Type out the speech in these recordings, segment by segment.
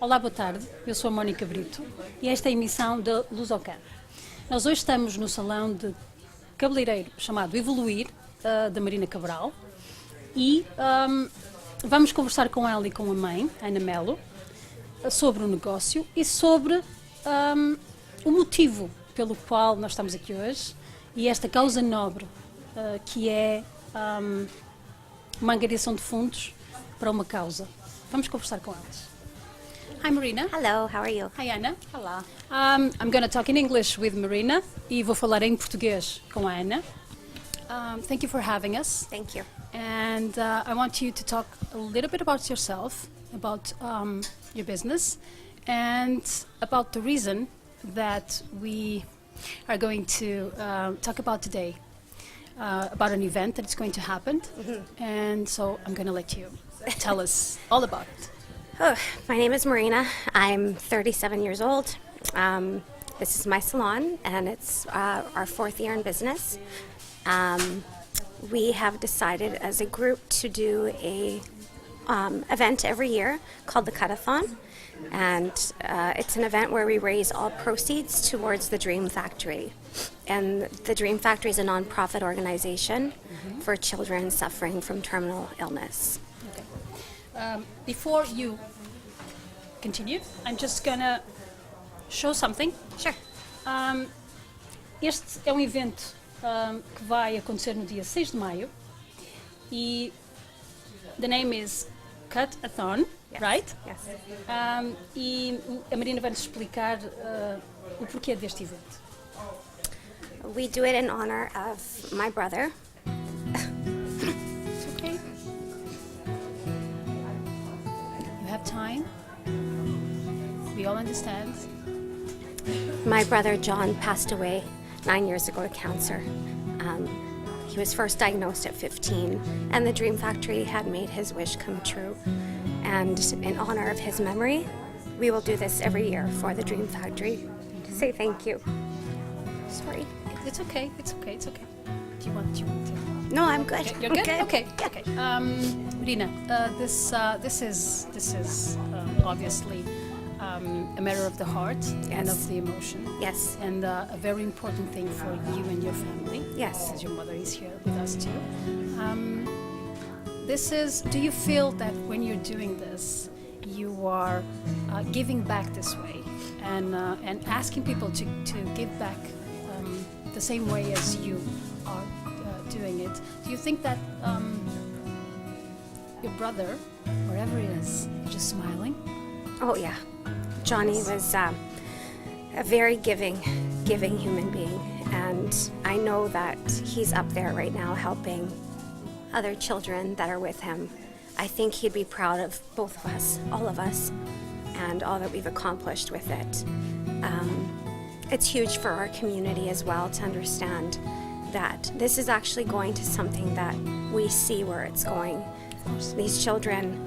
Olá, boa tarde. Eu sou a Mónica Brito e esta é a emissão da Luso. Nós hoje estamos no salão de cabeleireiro chamado Evelouir, da Marina Cabral, e vamos conversar com ela e com a mãe, Ana Melo, sobre o negócio e sobre o motivo pelo qual nós estamos aqui hoje e esta causa nobre, que é uma angariação de fundos para uma causa. Vamos conversar com elas. Hi, Marina. Hello, how are you? Hi, Ana. Olá. I'm going to talk in English with Marina e vou falar em português com a Ana. Thank you for having us. Thank you. And I want you to talk a little bit about yourself, about your business, and about the reason that we are going to talk about today, about an event that is going to happen. Mm-hmm. And so I'm going to let you tell us all about it. Oh, my name is Marina. I'm 37 years old. This is my salon, and it's our fourth year in business. We have decided as a group to do a event every year called the Thon, and it's an event where we raise all proceeds towards the Dream Factory. And the Dream Factory is a non-profit organization for children suffering from terminal illness. Before you continue, I'm just gonna show something. Sure. Este é um evento que vai acontecer no dia 6 de maio e the name is Cut a Thon, Yes. right? Yes. E a Marina vai-nos explicar o porquê deste evento. We do it in honor of my brother. It's okay. You have time. We all understand. My brother John passed away 9 years ago to cancer. He was first diagnosed at 15, and the Dream Factory had made his wish come true. And in honor of his memory, we will do this every year for the Dream Factory to say thank you. Sorry. It's okay. It's okay. It's okay. Do you want to? No, I'm good. Okay, you're good. Okay. Okay. Okay. Marina, this is obviously a matter of the heart and Yes. of the emotion. Yes. And a very important thing for you and your family. Yes. Because your mother is here with us too. Do you feel that when you're doing this, you are giving back this way and asking people to give back the same way as you are doing it? Do you think that your brother, wherever he is just smiling? Oh, yeah. Johnny was a very giving human being, and I know that he's up there right now helping other children that are with him. I think he'd be proud of both of us, all of us, and all that we've accomplished with it. It's huge for our community as well to understand that this is actually going to something that we see where it's going. These children,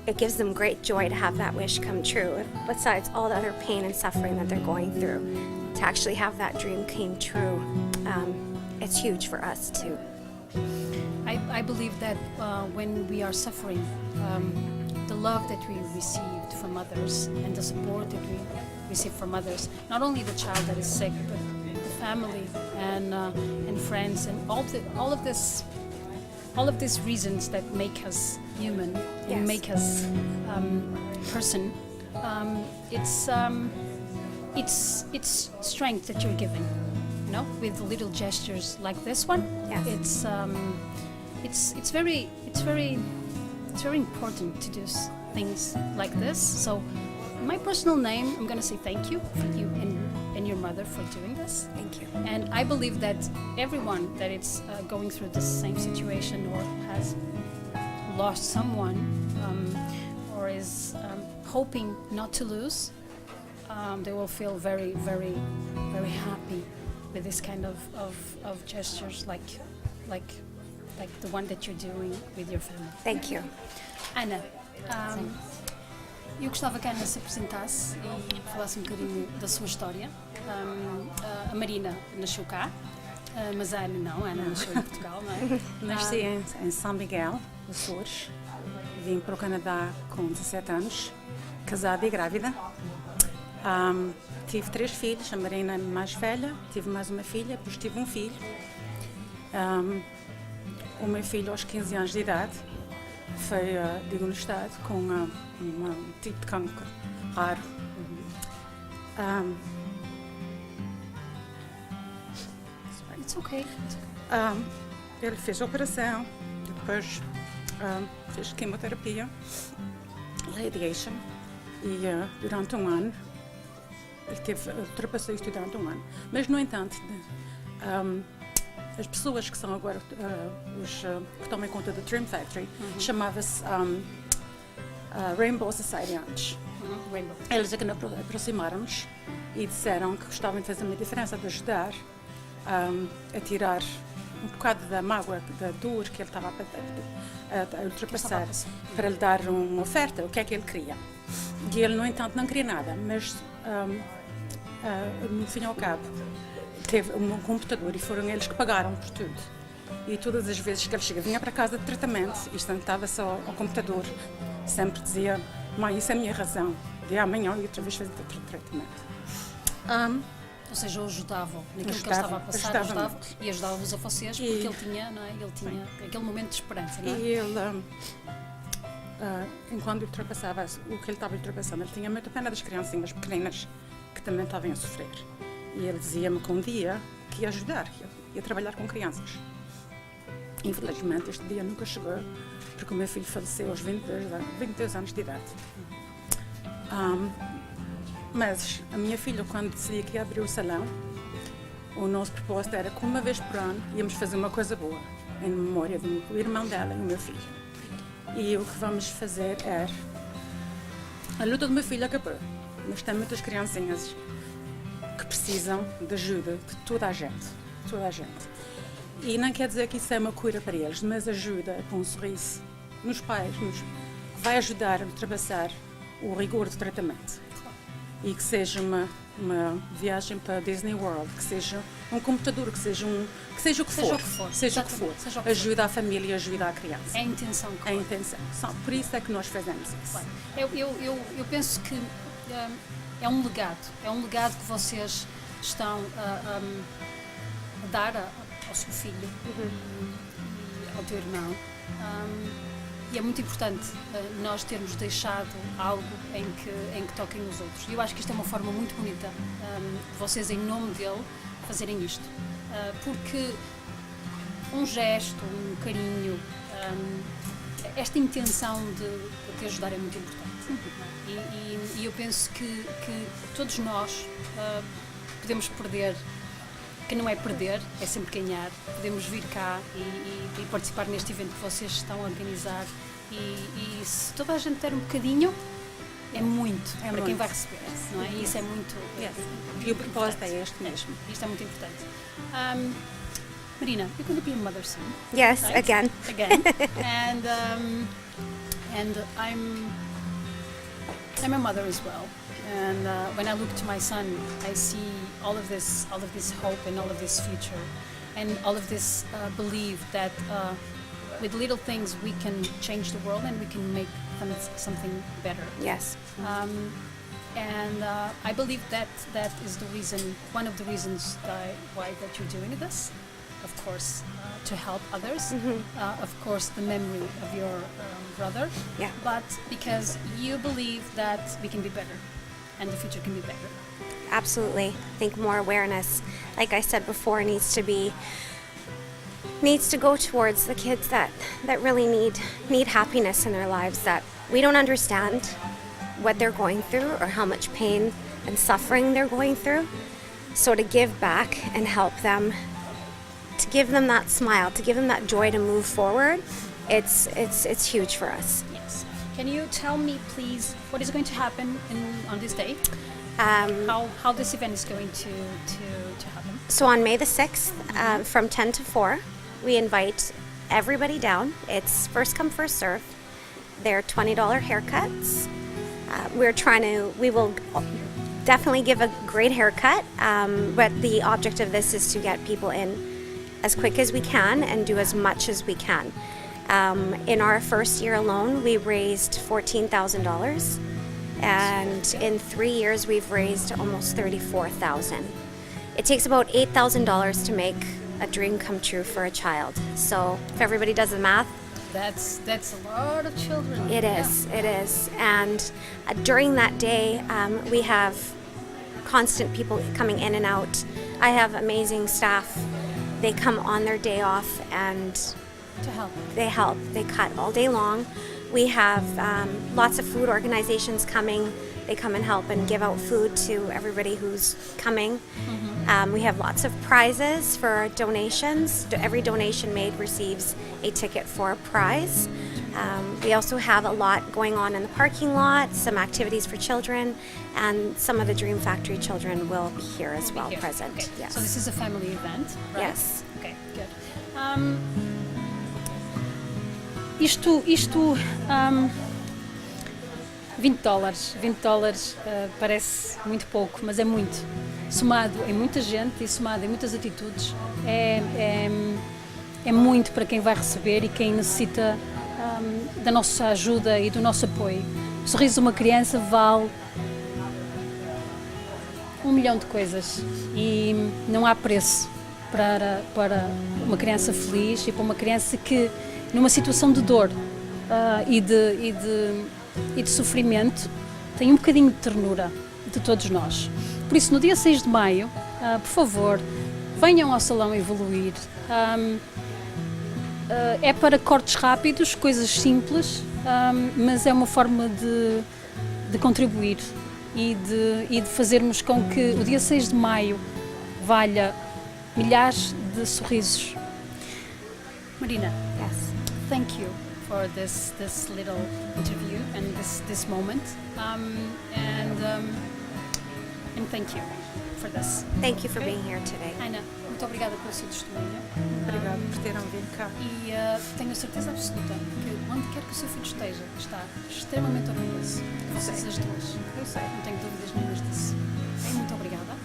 it gives them great joy to have that wish come true, besides all the other pain and suffering that they're going through. To actually have that dream came true, it's huge for us too. I believe that when we are suffering, the love that we received from others and the support that we receive from others, not only the child that is sick, but the family and friends and all of these reasons that make us human and Yes. make us person. It's strength that you're giving, you know, with little gestures like this one. Yes. It's very important to do things like this. So, in my personal name, I'm going to say thank you for you and your mother for doing this. Thank you. And I believe that everyone that is going through the same situation or has lost someone or is hoping not to lose, they will feel very, very, very happy with this kind of gestures like the one that you're doing with your family. Thank you. Ana, eu gostava que a Ana se apresentasse e falasse um bocadinho da sua história. A Marina nasceu cá, mas a Ana não, a Ana nasceu em Portugal, não é? Nasci em São Miguel, Açores. Vim para o Canadá com 17 anos casada e grávida. Tive 3 filhos, a Marina mais velha, tive mais uma filha, depois tive um filho. O meu filho, aos 15 anos de idade, foi diagnosticado com um tipo de cancro raro. It's okay. Ele fez a operação, depois fez quimioterapia, radiation, e durante um ano, ele ultrapassou isto durante um ano. Mas, no entanto, as pessoas que são agora que tomam conta do Dream Factory, chamava-se Rainbow Society antes. Rainbow. Eles aqui aproximaram-nos e disseram que gostavam de fazer uma diferença, de ajudar a tirar um bocado da mágoa, da dor que ele estava a ultrapassar, para lhe dar uma oferta, o que é que ele queria. E ele, no entanto, não queria nada, mas no fim ao cabo teve um computador e foram eles que pagaram por tudo. E todas as vezes que ele chegava, vinha para casa de tratamento e sentava só ao computador, sempre dizia: mãe, isso é a minha razão de amanhã e outra vez fazer outro tratamento. Ou seja, ajudavam naquilo que ele estava a passar, ajudavam e ajudava-vos a vocês, porque ele tinha, não é? Ele tinha aquele momento de esperança, não é? E ele, enquanto ultrapassava o que ele estava ultrapassando, ele tinha muita pena das criancinhas pequeninas que também estavam a sofrer. E ele dizia-me que um dia que ia ajudar, que ia trabalhar com crianças. Infelizmente, este dia nunca chegou, porque o meu filho faleceu aos 22 anos de idade. Mas a minha filha, quando decidia que ia abrir o salão, o nosso propósito era que uma vez por ano íamos fazer uma coisa boa, em memória do irmão dela e o meu filho. E o que vamos fazer é... A luta do meu filho acabou, mas tem muitas criancinhas que precisam de ajuda de toda a gente, toda a gente. E não quer dizer que isso é uma cura para eles, mas ajuda com um sorriso nos pais, vai ajudar a ultrapassar o rigor do tratamento. E que seja uma viagem para Disney World, que seja um computador, que seja o que for. Ajuda a família, ajuda a criança. É a intenção. É a intenção. Só por isso é que nós fazemos isso. Claro. Eu penso que é um legado que vocês estão a dar ao seu filho e ao teu irmão. E é muito importante nós termos deixado algo em que toquem os outros. E eu acho que isto é uma forma muito bonita de vocês, em nome dele, fazerem isto. Porque um gesto, um carinho, esta intenção de te ajudar é muito importante. E eu penso que todos nós podemos perder. Que não é perder, é sempre ganhar. Podemos vir cá e participar neste evento que vocês estão a organizar e se toda a gente der um bocadinho, é muito para muito. Quem vai receber, não é? E isso é muito... E o propósito é este mesmo. Isto é muito importante. Marina, you're going to be a mother soon. Yes, right? again. And I'm a mother as well. And when I look to my son, I see all of this hope and all of this future, and all of this belief that with little things we can change the world and we can make something better. Yes. And I believe that is the reason, one of the reasons why that you're doing this. Of course, to help others. Of course, the memory of your brother. Yeah. But because you believe that we can be better. And the future can be better. Absolutely. I think more awareness, like I said before, needs to go towards the kids that really need happiness in their lives, that we don't understand what they're going through or how much pain and suffering they're going through. So to give back and help them, to give them that smile, to give them that joy to move forward, it's huge for us. Yes. Can you tell me, please, what is going to happen on this day? How this event is going to happen? So on May the 6th, from 10 to 4, we invite everybody down. It's first come, first serve. They're $20 haircuts. We will definitely give a great haircut, but the object of this is to get people in as quick as we can and do as much as we can. In our first year alone, we raised $14,000 And in 3 years, we've raised almost $34,000. It takes about $8,000 to make a dream come true for a child. So if everybody does the math, That's a lot of children. it is, it is. And during that day, we have constant people coming in and out. I have amazing staff. They come on their day off and To help. they help. They cut all day long. We have lots of food organizations coming. They come and help and give out food to everybody who's coming. We have lots of prizes for donations. Every donation made receives a ticket for a prize. We also have a lot going on in the parking lot, some activities for children, and some of the Dream Factory children will be here as well, Here. present. Okay. Yes. So this is a family event, right? Yes. Okay, good. Isto $20 parece muito pouco, mas é muito. Somado em muita gente e somado em muitas atitudes, é muito para quem vai receber e quem necessita da nossa ajuda e do nosso apoio. O sorriso de uma criança vale 1 milhão de coisas e não há preço para uma criança feliz e para uma criança que, numa situação de dor e de sofrimento, tem um bocadinho de ternura de todos nós. Por isso, no dia 6 de maio, por favor, venham ao Salão Evelouir. É para cortes rápidos, coisas simples, mas é uma forma de contribuir e de fazermos com que o dia 6 de maio valha milhares de sorrisos. Marina, Yes. thank you for this little interview and this moment, and thank you for this. Thank you for being here today. Ana, muito obrigada pelo seu testemunho. Obrigado por terem vindo cá. E tenho a certeza absoluta que onde quer que o seu filho esteja, está extremamente orgulhoso de vocês as duas. Eu sei. Não tenho dúvidas nenhumas disso. Muito obrigada.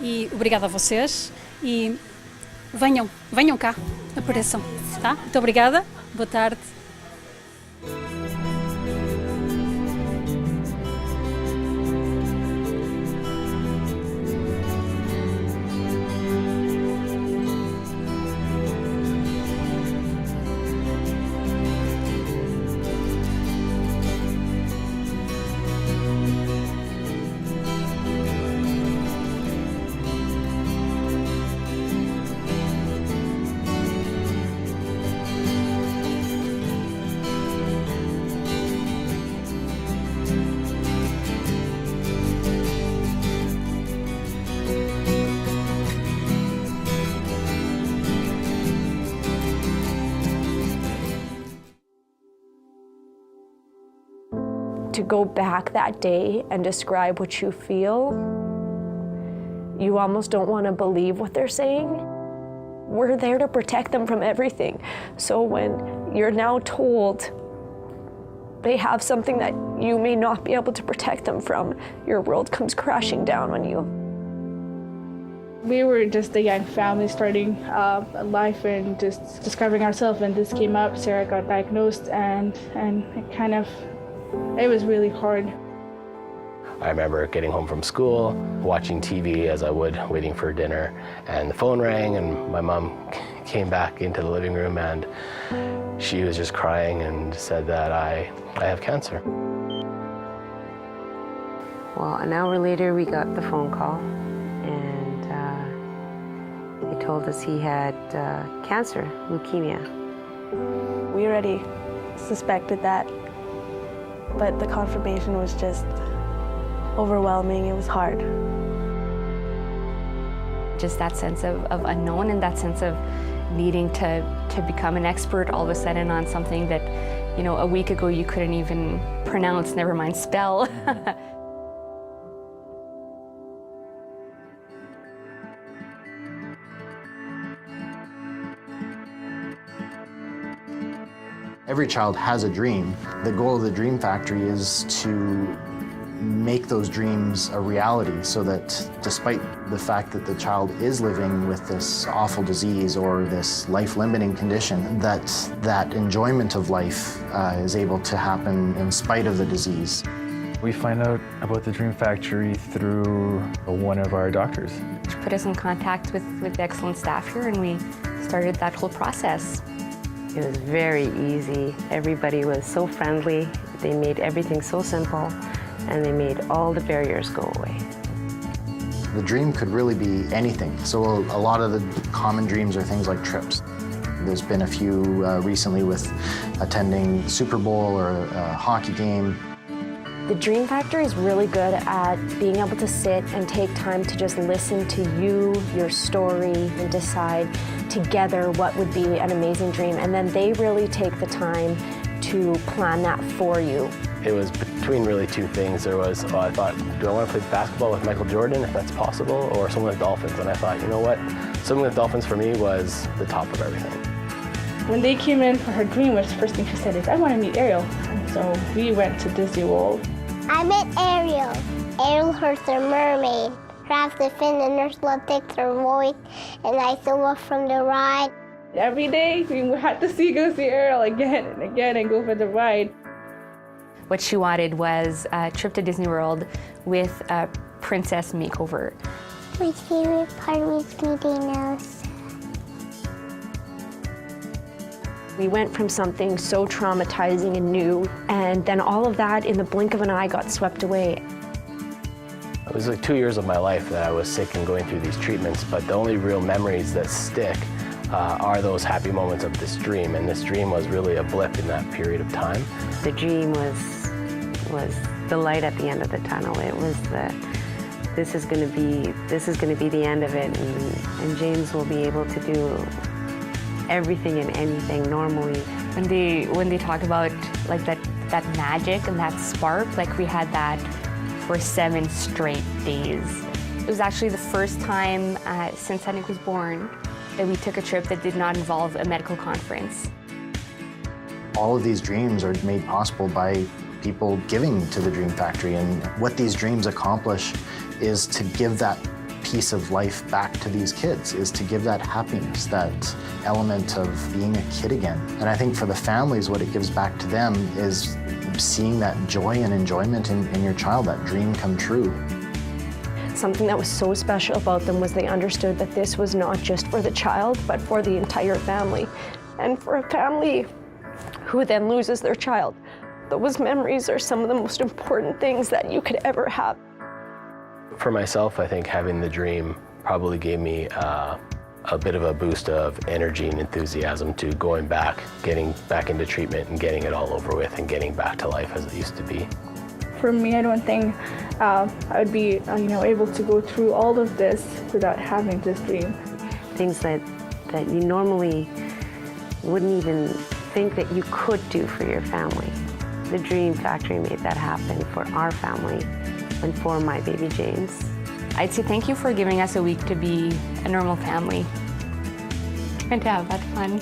E obrigada a vocês. E venham cá, apareçam. Tá? Muito obrigada. Boa tarde. To go back that day and describe what you feel, you almost don't want to believe what they're saying. We're there to protect them from everything. So when you're now told they have something that you may not be able to protect them from, your world comes crashing down on you. We were just a young family starting a life and just discovering ourselves, and this came up. Sarah got diagnosed, and it was really hard. I remember getting home from school, watching TV as I would, waiting for dinner, and the phone rang, and my mom came back into the living room, and she was just crying and said that I have cancer. Well, an hour later, we got the phone call, and they told us he had cancer, leukemia. We already suspected that, but the confirmation was just overwhelming. It was hard. Just that sense of unknown and that sense of needing to become an expert all of a sudden on something that, you know, a week ago you couldn't even pronounce, never mind spell. Every child has a dream. The goal of the Dream Factory is to make those dreams a reality so that despite the fact that the child is living with this awful disease or this life-limiting condition, that enjoyment of life is able to happen in spite of the disease. We find out about the Dream Factory through one of our doctors. She put us in contact with the excellent staff here, and we started that whole process. It was very easy. Everybody was so friendly. They made everything so simple, and they made all the barriers go away. The dream could really be anything. So a lot of the common dreams are things like trips. There's been a few recently with attending Super Bowl or a hockey game. The Dream Factory is really good at being able to sit and take time to just listen to you, your story, and decide together what would be an amazing dream. And then they really take the time to plan that for you. It was between really two things. There was, I thought, do I want to play basketball with Michael Jordan, if that's possible, or swimming with dolphins? And I thought, you know what? Swimming with dolphins for me was the top of everything. When they came in for her dream, the first thing she said is, I want to meet Ariel. And so we went to Disney World. I met Ariel. Ariel heard the mermaid. Grabs the fin, the nurse love takes her voice, and I saw her from the ride. Every day we had to go see Ariel again and again and go for the ride. What she wanted was a trip to Disney World with a princess makeover. My favorite part was meeting Elsa. We went from something so traumatizing and new, and then all of that in the blink of an eye got swept away. It was like 2 years of my life that I was sick and going through these treatments, but the only real memories that stick are those happy moments of this dream, and this dream was really a blip in that period of time. The dream was the light at the end of the tunnel. It was this is going to be the end of it, and James will be able to do everything and anything normally. When they talk about like that magic and that spark, like we had that for 7 straight days. It was actually the first time since Henrik was born that we took a trip that did not involve a medical conference. All of these dreams are made possible by people giving to the Dream Factory, and what these dreams accomplish is to give that piece of life back to these kids, is to give that happiness, that element of being a kid again. And I think for the families, what it gives back to them is seeing that joy and enjoyment in your child, that dream come true. Something that was so special about them was they understood that this was not just for the child, but for the entire family. And for a family who then loses their child, those memories are some of the most important things that you could ever have. For myself, I think having the dream probably gave me a bit of a boost of energy and enthusiasm to going back, getting back into treatment and getting it all over with and getting back to life as it used to be. For me, I don't think I would be able to go through all of this without having this dream. Things that you normally wouldn't even think that you could do for your family. The Dream Factory made that happen for our family and for my baby James. I'd say thank you for giving us a week to be a normal family and to have that fun.